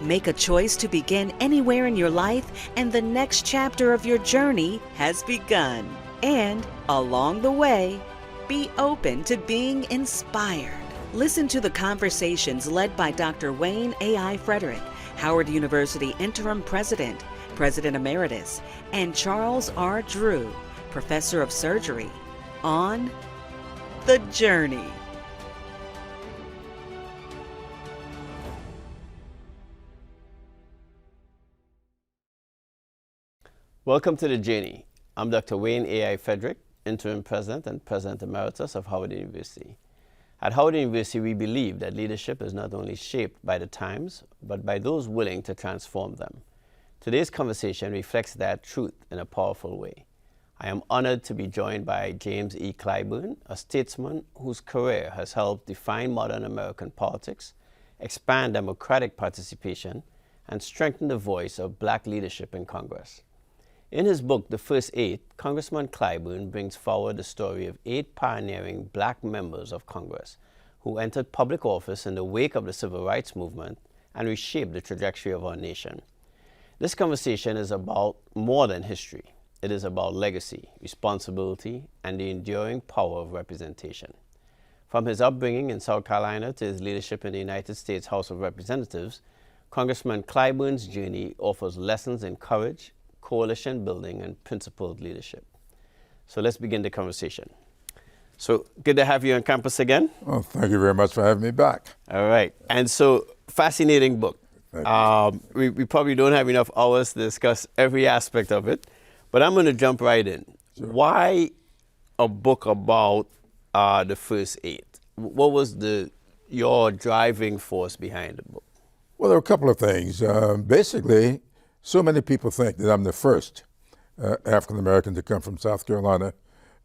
Make a choice to begin anywhere in your life, and the next chapter of your journey has begun. And along the way, be open to being inspired. Listen to the conversations led by Dr. Wayne A.I. Frederick, Howard University Interim President, President Emeritus, and Charles R. Drew, Professor of Surgery, on The Journey. Welcome to The Journey. I'm Dr. Wayne A.I. Frederick, Interim President and President Emeritus of Howard University. At Howard University, we believe that leadership is not only shaped by the times, but by those willing to transform them. Today's conversation reflects that truth in a powerful way. I am honored to be joined by James E. Clyburn, a statesman whose career has helped define modern American politics, expand democratic participation, and strengthen the voice of Black leadership in Congress. In his book, The First 8, Congressman Clyburn brings forward the story of 8 pioneering Black members of Congress who entered public office in the wake of the Civil Rights Movement and reshaped the trajectory of our nation. This conversation is about more than history. It is about legacy, responsibility, and the enduring power of representation. From his upbringing in South Carolina to his leadership in the United States House of Representatives, Congressman Clyburn's journey offers lessons in courage, coalition building, and principled leadership. So let's begin the conversation. So good to have you on campus again. Well, thank you very much for having me back. All right. And so, fascinating book. We probably don't have enough hours to discuss every aspect of it, but I'm going to jump right in. Sure. Why a book about the first 8? What was your driving force behind the book? Well, there are a couple of things. Basically, so many people think that I'm the first African American to come from South Carolina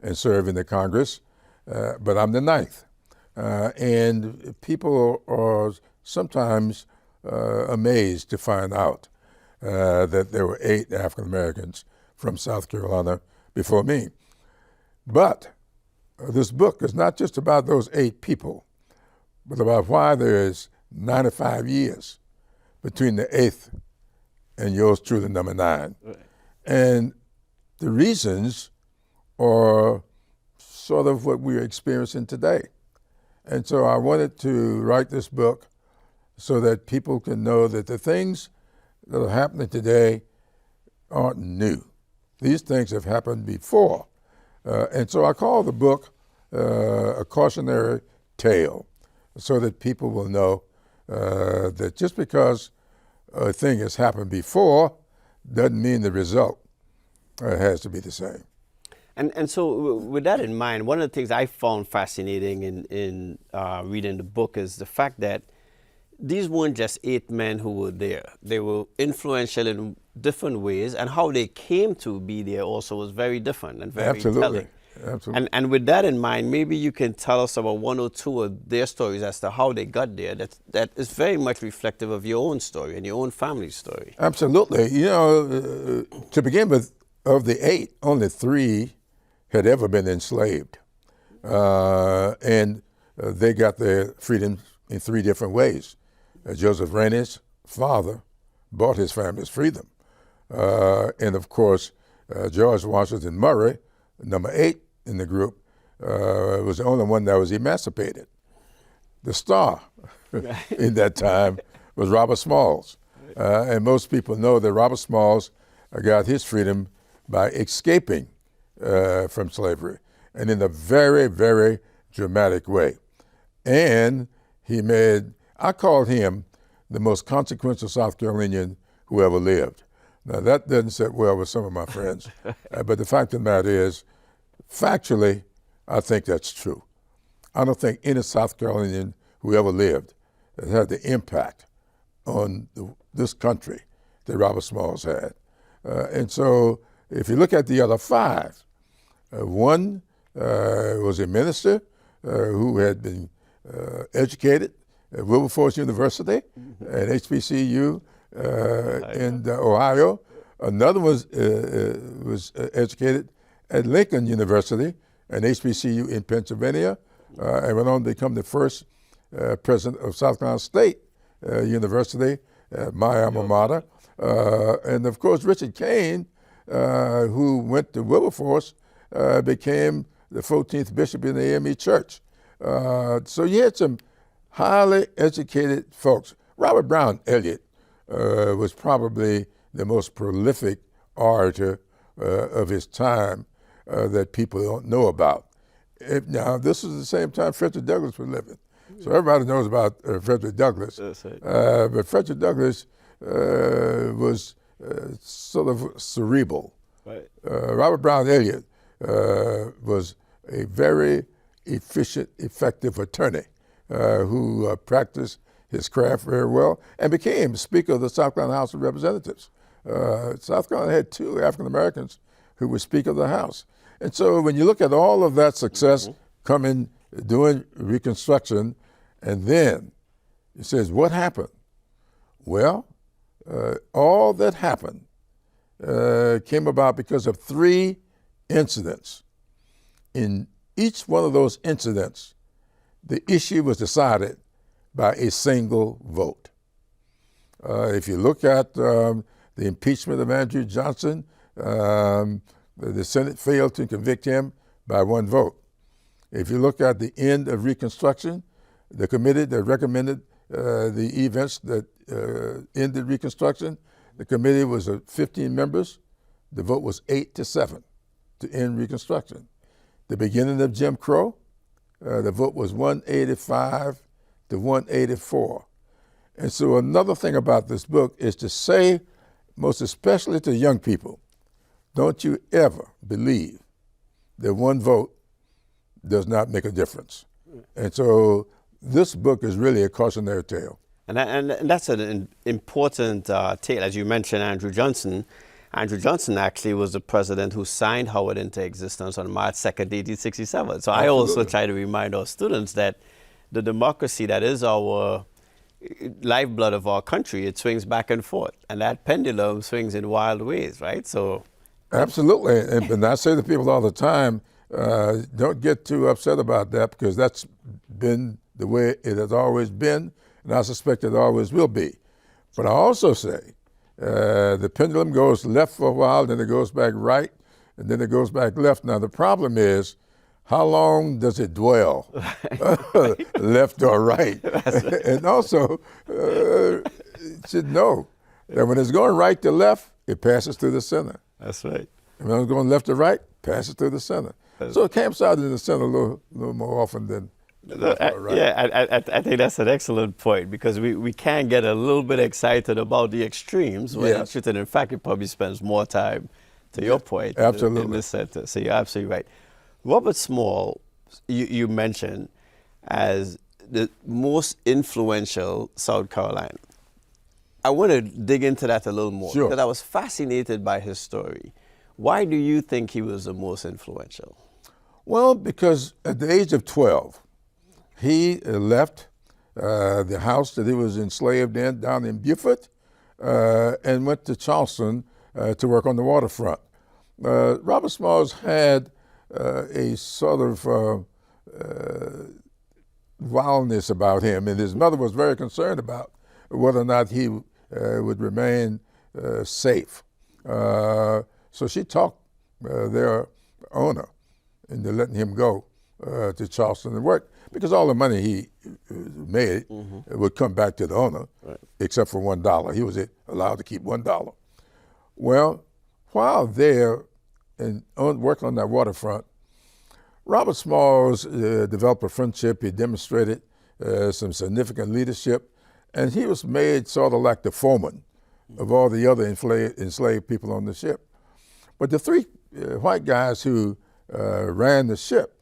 and serve in the Congress, but I'm the 9th. And people are sometimes amazed to find out that there were 8 African Americans from South Carolina before me. But this book is not just about those 8 people, but about why there is 95 years between the 8th and yours truly, number 9. Right. And the reasons are sort of what we're experiencing today. And so I wanted to write this book so that people can know that the things that are happening today aren't new. These things have happened before. And so I call the book a cautionary tale, so that people will know that just because a thing has happened before doesn't mean the result has to be the same. And so with that in mind, one of the things I found fascinating in reading the book is the fact that these weren't just 8 men who were there. They were influential in different ways, and how they came to be there also was very different and very telling. Absolutely. And with that in mind, maybe you can tell us about 1 or 2 of their stories as to how they got there. That is very much reflective of your own story and your own family's story. Absolutely. You know, to begin with, of the 8, only 3 had ever been enslaved. And they got their freedom in 3 different ways. Joseph Rainey's father bought his family's freedom. And of course, George Washington Murray, number 8 in the group, was the only one that was emancipated. The star in that time was Robert Smalls. And most people know that Robert Smalls got his freedom by escaping from slavery, and in a very, very dramatic way. And he made, I called him the most consequential South Carolinian who ever lived. Now that doesn't sit well with some of my friends, but the fact of the matter is, factually, I think that's true. I don't think any South Carolinian who ever lived has had the impact on this country that Robert Smalls had. And so if you look at the other 5, one was a minister who had been educated at Wilberforce University and HBCU in Ohio. Another was educated at Lincoln University and HBCU in Pennsylvania, and went on to become the first president of South Carolina State University, my alma mater. And of course, Richard Kane, who went to Wilberforce, became the 14th bishop in the AME Church. So you had some highly educated folks. Robert Brown Elliott was probably the most prolific orator of his time that people don't know about. Now, this is the same time Frederick Douglass was living. So everybody knows about Frederick Douglass. That's right. But Frederick Douglass was sort of cerebral. Right. Robert Brown Elliott was a very efficient, effective attorney who practiced his craft very well and became Speaker of the South Carolina House of Representatives. South Carolina had 2 African Americans who were Speaker of the House. And so when you look at all of that success coming, doing Reconstruction, and then it says, what happened? Well, all that happened came about because of 3 incidents. In each one of those incidents, the issue was decided by a single vote. If you look at the impeachment of Andrew Johnson, the Senate failed to convict him by 1 vote. If you look at the end of Reconstruction, the committee that recommended the events that ended Reconstruction, the committee was 15 members. The vote was 8-7 to end Reconstruction. The beginning of Jim Crow, the vote was 185 to 184. And so another thing about this book is to say, most especially to young people, don't you ever believe that 1 vote does not make a difference. And so this book is really a cautionary tale. And that's an important tale. As you mentioned, Andrew Johnson. Andrew Johnson actually was the president who signed Howard into existence on March 2nd, 1867. So I also try to remind our students that the democracy that is our lifeblood of our country, it swings back and forth. And that pendulum swings in wild ways, right? So absolutely. And I say to people all the time, don't get too upset about that, because that's been the way it has always been, and I suspect it always will be. But I also say the pendulum goes left for a while, then it goes back right, and then it goes back left. Now the problem is, how long does it dwell, left or right? Right. And also, you should know that when it's going right to left, it passes through the center. That's right. And when it's going left to right, passes through the center. So it camps out in the center a little more often than left or right. Yeah, I think that's an excellent point, because we can get a little bit excited about the extremes, when Yes. in fact, it probably spends more time, to your point, absolutely. in the center. So you're absolutely right. Robert Small, you mentioned as the most influential South Carolinian. I want to dig into that a little more, Sure. because I was fascinated by his story. Why do you think he was the most influential? Well, because at the age of 12, he left the house that he was enslaved in down in Beaufort and went to Charleston to work on the waterfront. Robert Smalls had a sort of wildness about him, and his mother was very concerned about whether or not he would remain safe. So she talked their owner into letting him go to Charleston and work, because all the money he made would come back to the owner, right, except for $1. He was allowed to keep $1. Well, while there and working on that waterfront, Robert Smalls developed a friendship. He demonstrated some significant leadership, and he was made sort of like the foreman of all the other enslaved people on the ship. But the 3 white guys who ran the ship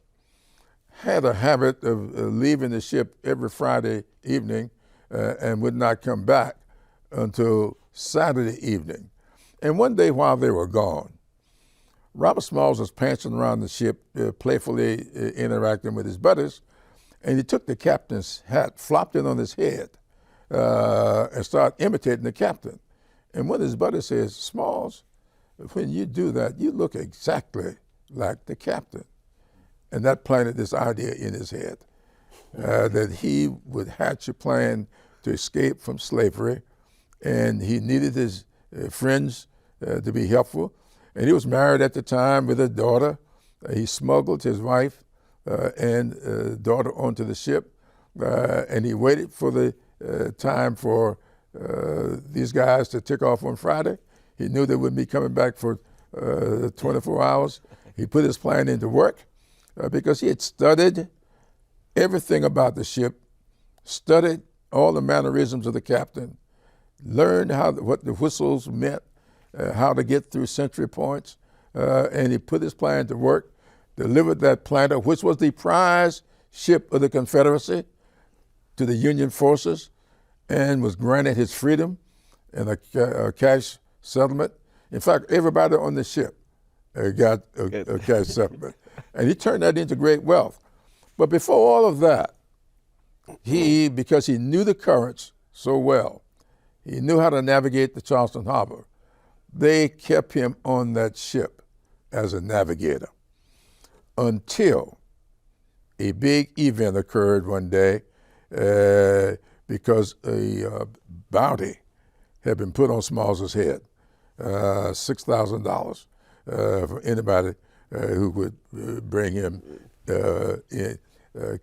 had a habit of leaving the ship every Friday evening and would not come back until Saturday evening. And one day while they were gone, Robert Smalls was prancing around the ship, playfully interacting with his buddies, and he took the captain's hat, flopped it on his head, and started imitating the captain. And one of his buddies says, "Smalls, when you do that, you look exactly like the captain." And that planted this idea in his head, that he would hatch a plan to escape from slavery and he needed his friends to be helpful. And he was married at the time with a daughter. He smuggled his wife and daughter onto the ship, and he waited for the time for these guys to tick off on Friday. He knew they wouldn't be coming back for 24 hours. He put his plan into work because he had studied everything about the ship, studied all the mannerisms of the captain, learned what the whistles meant, how to get through sentry points, and he put his plan to work, delivered that planter, which was the prize ship of the Confederacy, to the Union forces, and was granted his freedom and a cash settlement. In fact, everybody on the ship got a cash settlement, and he turned that into great wealth. But before all of that, because he knew the currents so well, he knew how to navigate the Charleston Harbor, they kept him on that ship as a navigator until a big event occurred one day because a bounty had been put on Smalls's head, $6,000 for anybody who would bring him in,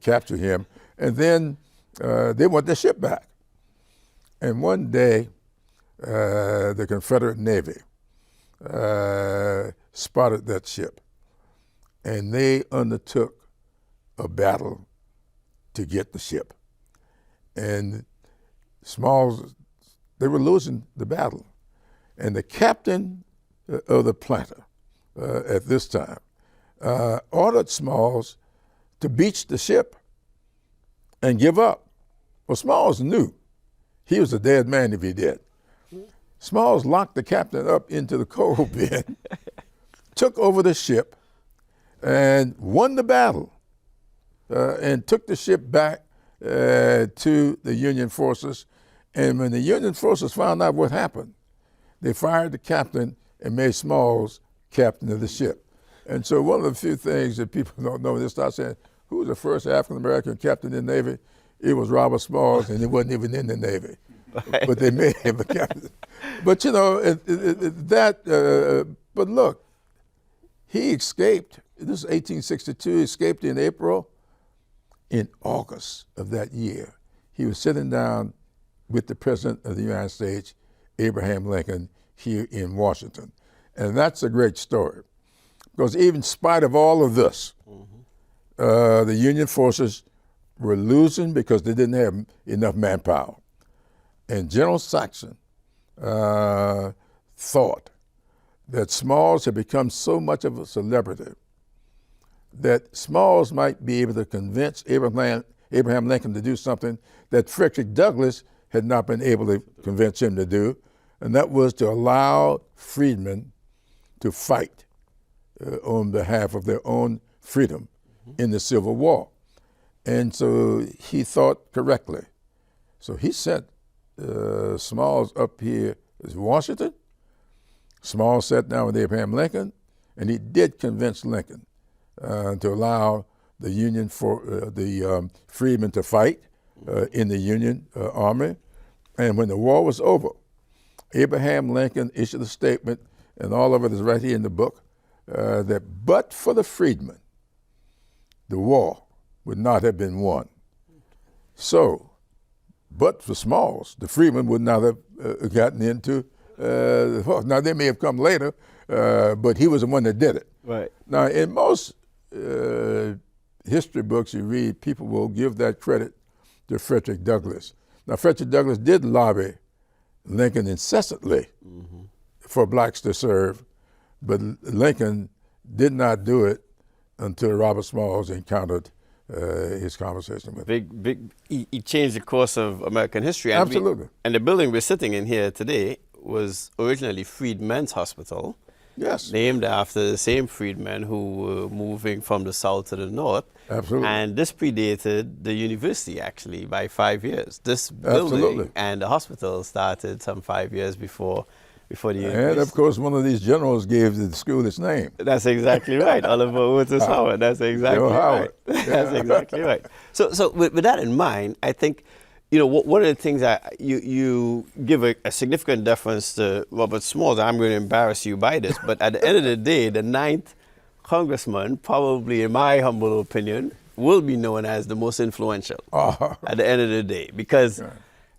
capture him. And then they want the ship back. And one day, the Confederate Navy spotted that ship, and they undertook a battle to get the ship. And Smalls, they were losing the battle. And the captain of the planter at this time ordered Smalls to beach the ship and give up. Well, Smalls knew he was a dead man if he did. Smalls locked the captain up into the coal bin, took over the ship, and won the battle, and took the ship back to the Union forces. And when the Union forces found out what happened, they fired the captain and made Smalls captain of the ship. And so one of the few things that people don't know, they start saying, who was the first African-American captain in the Navy? It was Robert Smalls, and he wasn't even in the Navy. Right. But they made him a captain. But you know, but look, he escaped. This is 1862, he escaped in April. In August of that year, he was sitting down with the President of the United States, Abraham Lincoln, here in Washington. And that's a great story, because even in spite of all of this, the Union forces were losing because they didn't have enough manpower. And General Saxon thought that Smalls had become so much of a celebrity that Smalls might be able to convince Abraham Lincoln to do something that Frederick Douglass had not been able to convince him to do, and that was to allow freedmen to fight on behalf of their own freedom in the Civil War. And so he thought correctly. So he sent Smalls up here to Washington. Smalls sat down with Abraham Lincoln, and he did convince Lincoln to allow the Union the freedmen to fight in the Union Army. And when the war was over, Abraham Lincoln issued a statement, and all of it is right here in the book, that but for the freedmen, the war would not have been won. So, but for Smalls, the freedmen would not have gotten into the war. Now, they may have come later, but he was the one that did it. Right. Now, in most history books you read, people will give that credit to Frederick Douglass. Now, Frederick Douglass did lobby Lincoln incessantly for blacks to serve, but Lincoln did not do it until Robert Smalls encountered his conversation with him. He changed the course of American history. And Absolutely. And the building we're sitting in here today was originally Freedmen's Hospital. Yes. Named after the same freedmen who were moving from the south to the north. Absolutely. And this predated the university, actually, by 5 years. This building Absolutely. and the hospital started some 5 years before the university. And, of course, one of these generals gave the school its name. That's exactly right. Oliver Otis Howard. That's exactly right. Howard. That's exactly right. So with that in mind, I think You know, one of the things you give a significant deference to Robert Smalls. I'm going to embarrass you by this, but at the end of the day, the ninth congressman, probably in my humble opinion, will be known as the most influential at the end of the day. Because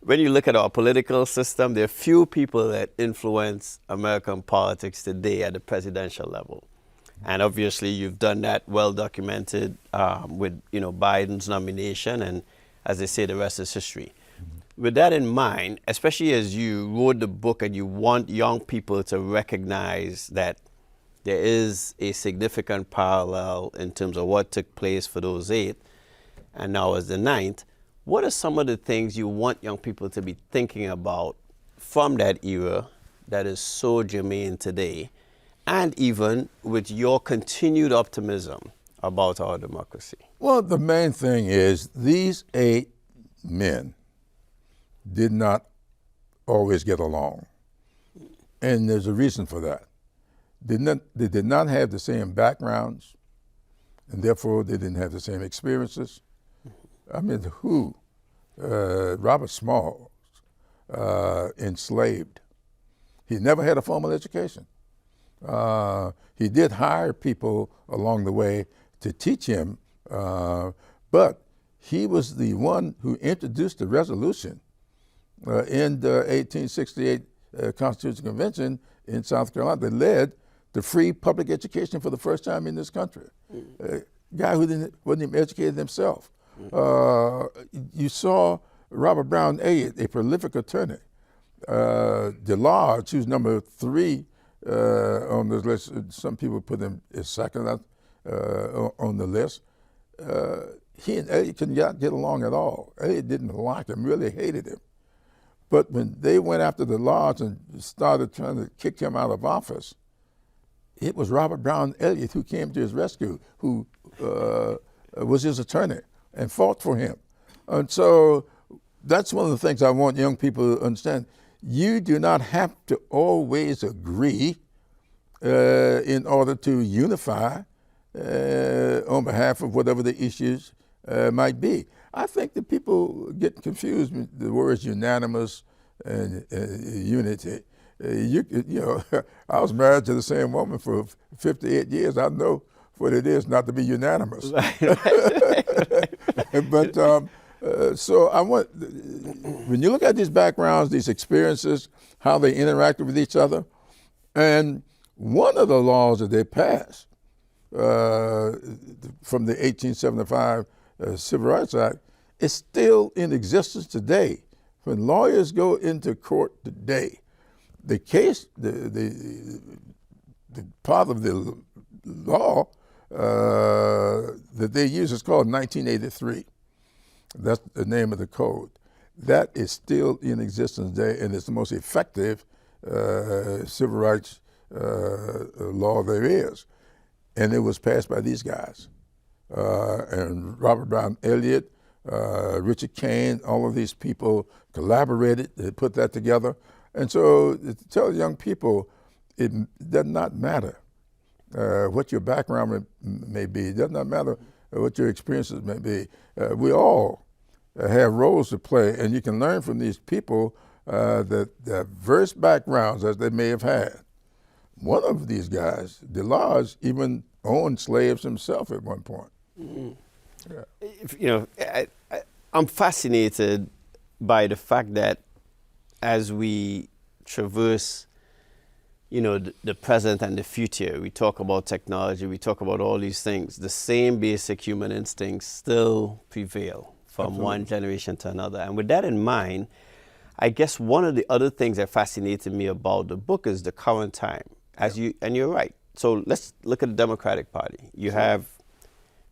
when you look at our political system, there are few people that influence American politics today at the presidential level. And obviously, you've done that well documented with Biden's nomination, and as they say, the rest is history. With that in mind, especially as you wrote the book and you want young people to recognize that there is a significant parallel in terms of what took place for those 8 and now as the 9th, what are some of the things you want young people to be thinking about from that era that is so germane today, and even with your continued optimism about our democracy? Well, the main thing is these 8 men did not always get along. And there's a reason for that. They did not have the same backgrounds, and therefore they didn't have the same experiences. I mean, Robert Smalls, enslaved. He never had a formal education. He did hire people along the way to teach him, but he was the one who introduced the resolution in the 1868 Constitutional Convention in South Carolina that led to free public education for the first time in this country. A guy who wasn't even educated himself. You saw Robert Brown Elliott, a prolific attorney. DeLarge, who's number 3 on the list, some people put him as second on the list. He and Elliott could not get along at all. Elliott didn't like him, really hated him. But when they went after DeLarge and started trying to kick him out of office, it was Robert Brown Elliott who came to his rescue, who was his attorney and fought for him. And so that's one of the things I want young people to understand. You do not have to always agree in order to unify on behalf of whatever the issues might be. I think that people get confused with the words unanimous and unity. I was married to the same woman for 58 years. I know what it is not to be unanimous. But so I want, when you look at these backgrounds, these experiences, how they interacted with each other, and one of the laws that they passed from the 1875 Civil Rights Act is still in existence today. When lawyers go into court today, the case, the part of the law that they use is called 1983. That's the name of the code. That is still in existence today, and it's the most effective civil rights law there is. And it was passed by these guys. And Robert Brown Elliott, Richard Kane, all of these people collaborated, they put that together. And so to tell young people, it does not matter what your background may be. It does not matter what your experiences may be. We all have roles to play, and you can learn from these people the diverse backgrounds as they may have had. One of these guys, DeLarge, even owned slaves himself at one point. Mm-hmm. Yeah. I'm fascinated by the fact that as we traverse, the present and the future, we talk about technology, we talk about all these things, the same basic human instincts still prevail from Absolutely. One generation to another. And with that in mind, I guess one of the other things that fascinated me about the book is the current time. And you're right. So let's look at the Democratic Party. You have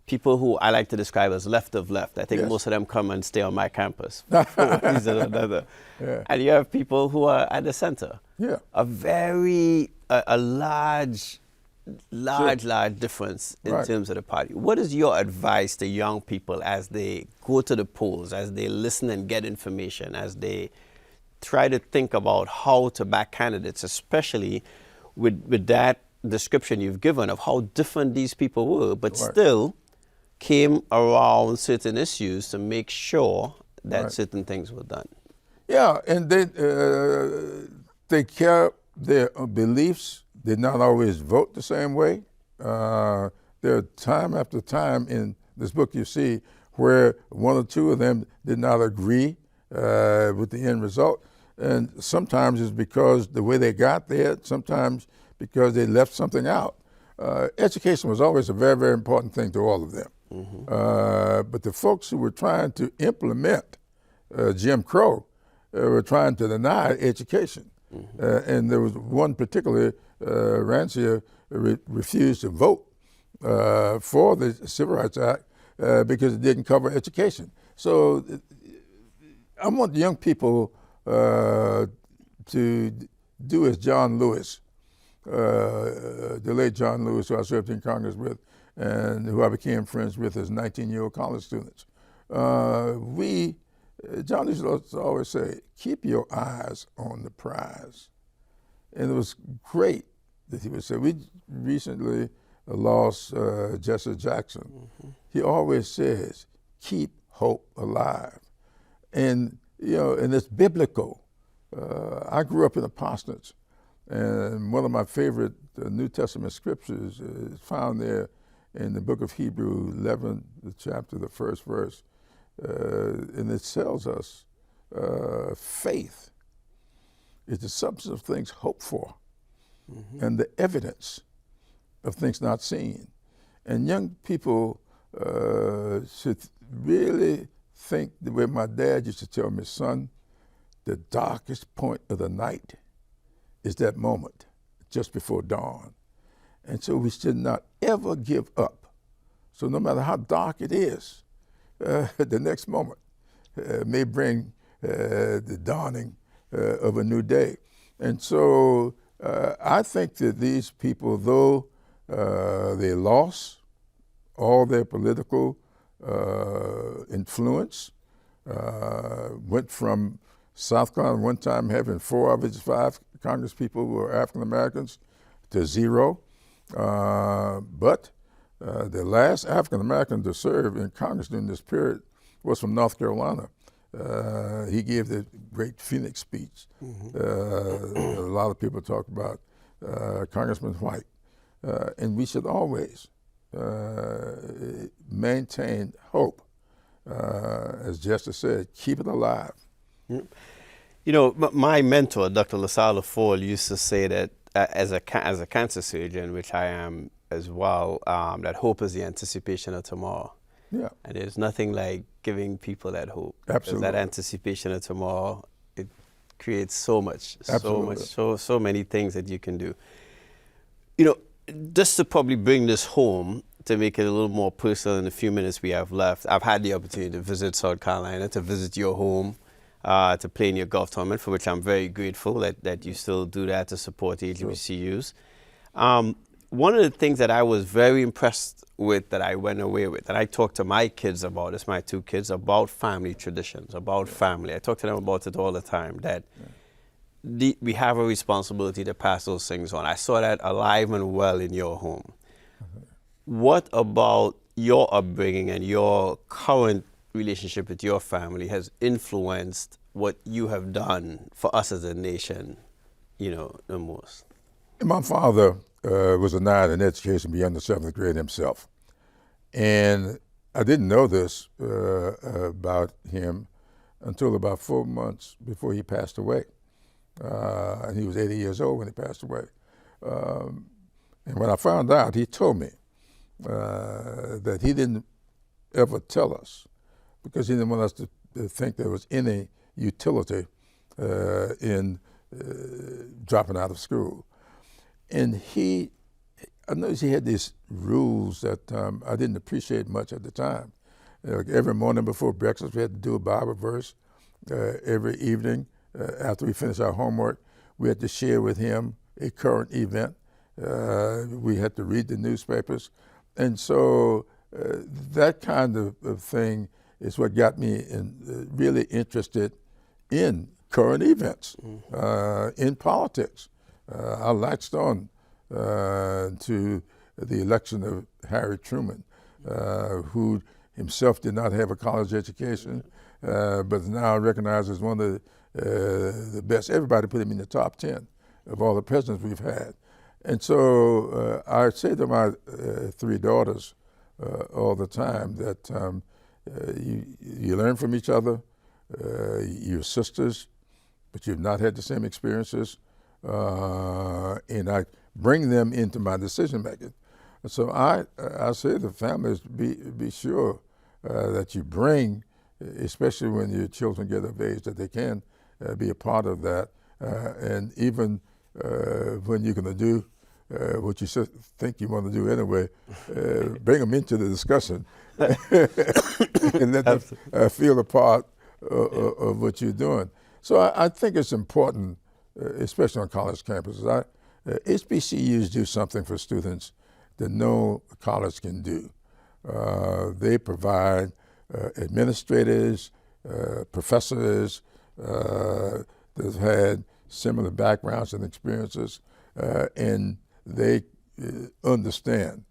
people who I like to describe as left of left. I think most of them come and stay on my campus for one reason or another. Yeah. And you have people who are at the center. Yeah. A large difference in terms of the party. What is your advice to young people as they go to the polls, as they listen and get information, as they try to think about how to back candidates, especially with that description you've given of how different these people were, but still came around certain issues to make sure that Right. certain things were done. Yeah, and they kept their beliefs, did not always vote the same way. There are time after time in this book you see where one or two of them did not agree with the end result. And sometimes it's because the way they got there, sometimes because they left something out. Education was always a very, very important thing to all of them. But the folks who were trying to implement Jim Crow were trying to deny education. And there was one particular, Rancia refused to vote for the Civil Rights Act because it didn't cover education. So I want young people to do as John Lewis, the late John Lewis, who I served in Congress with, and who I became friends with as 19-year-old college students. John used to always say, keep your eyes on the prize. And it was great that he would say, we recently lost Jesse Jackson. He always says, keep hope alive. And, and it's biblical. I grew up in a parsonage, and one of my favorite New Testament scriptures is found there in the book of Hebrews 11, the chapter, the first verse. And it tells us faith is the substance of things hoped for and the evidence of things not seen. And young people should really think the way my dad used to tell me, son, the darkest point of the night is that moment just before dawn. And so we should not ever give up. So no matter how dark it is, the next moment may bring the dawning of a new day. And so I think that these people, though they lost all their political influence, went from South Carolina one time having 4 of its 5 Congress people who were African Americans to 0. But the last African American to serve in Congress during this period was from North Carolina. He gave the great Phoenix speech. A lot of people talk about Congressman White. And we should always maintain hope. As Jester said, keep it alive. My mentor, Dr. LaSalle Ford, used to say that as a cancer surgeon, which I am as well, that hope is the anticipation of tomorrow. Yeah. And there's nothing like giving people that hope. Absolutely. That anticipation of tomorrow, it creates so much, Absolutely. so many things that you can do. Just to probably bring this home, to make it a little more personal in the few minutes we have left, I've had the opportunity to visit South Carolina, to visit your home, to play in your golf tournament, for which I'm very grateful that you still do that to support HBCUs. One of the things that I was very impressed with, that I went away with, that I talk to my kids about, it's my 2 kids, about family traditions, about family. I talk to them about it all the time, that we have a responsibility to pass those things on. I saw that alive and well in your home. What about your upbringing and your current relationship with your family has influenced what you have done for us as a nation, the most? My father was denied an education beyond the 7th grade himself. And I didn't know this about him until about 4 months before he passed away. And he was 80 years old when he passed away. And when I found out, he told me that he didn't ever tell us, because he didn't want us to think there was any utility in dropping out of school. And I noticed he had these rules that I didn't appreciate much at the time. Like every morning before breakfast, we had to do a Bible verse. Every evening, after we finished our homework, we had to share with him a current event. We had to read the newspapers. And so that kind of thing is what got me really interested in current events, in politics. I latched on to the election of Harry Truman, who himself did not have a college education, but now recognized as one of the best. Everybody put him in the top 10 of all the presidents we've had. And so I say to my 3 daughters all the time that you learn from each other. You're sisters, but you've not had the same experiences. And I bring them into my decision making. So I say to the families, be sure that you bring, especially when your children get of age, that they can be a part of that. And even when you're going to do what you think you want to do anyway, bring them into the discussion and let them feel a part of what you're doing. So I think it's important, especially on college campuses. HBCUs do something for students that no college can do. They provide administrators, professors that have had similar backgrounds and experiences, and they understand.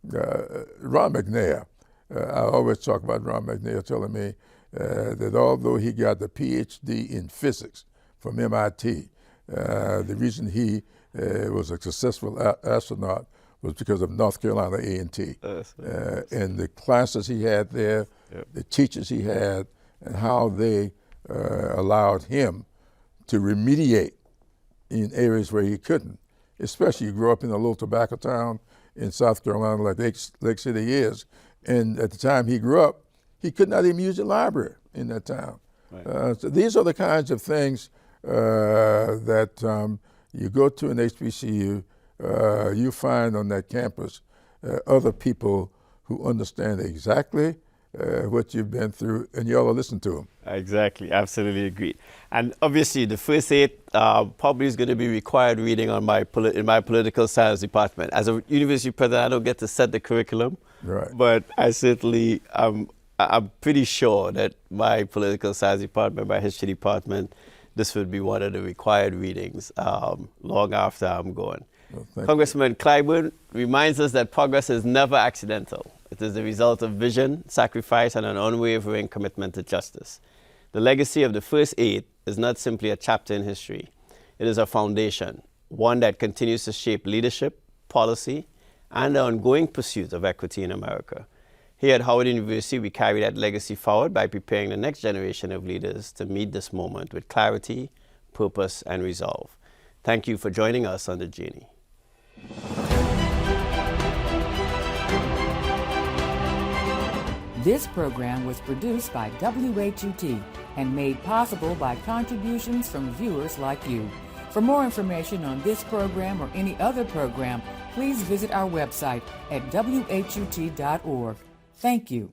Ron McNair, I always talk about Ron McNair telling me that although he got the PhD in physics from MIT, the reason he was a successful astronaut was because of North Carolina A&T. And the classes he had there, the teachers he had, and how they allowed him to remediate in areas where he couldn't. Especially you grew up in a little tobacco town in South Carolina like Lake City is, and at the time he grew up, he could not even use the library in that town. Right. So these are the kinds of things that you go to an HBCU, you find on that campus other people who understand exactly what you've been through, and you ought to listen to them. Exactly, absolutely agreed. And obviously, the first 8 probably is going to be required reading on in my political science department. As a university president, I don't get to set the curriculum, right? But I certainly, I'm pretty sure that my political science department, my history department, this would be one of the required readings long after I'm gone. Well, Congressman Clyburn reminds us that progress is never accidental. It is the result of vision, sacrifice, and an unwavering commitment to justice. The legacy of the first 8 is not simply a chapter in history. It is a foundation, one that continues to shape leadership, policy, and the ongoing pursuit of equity in America. Here at Howard University, we carry that legacy forward by preparing the next generation of leaders to meet this moment with clarity, purpose, and resolve. Thank you for joining us on the journey. This program was produced by WHUT and made possible by contributions from viewers like you. For more information on this program or any other program, please visit our website at WHUT.org. Thank you.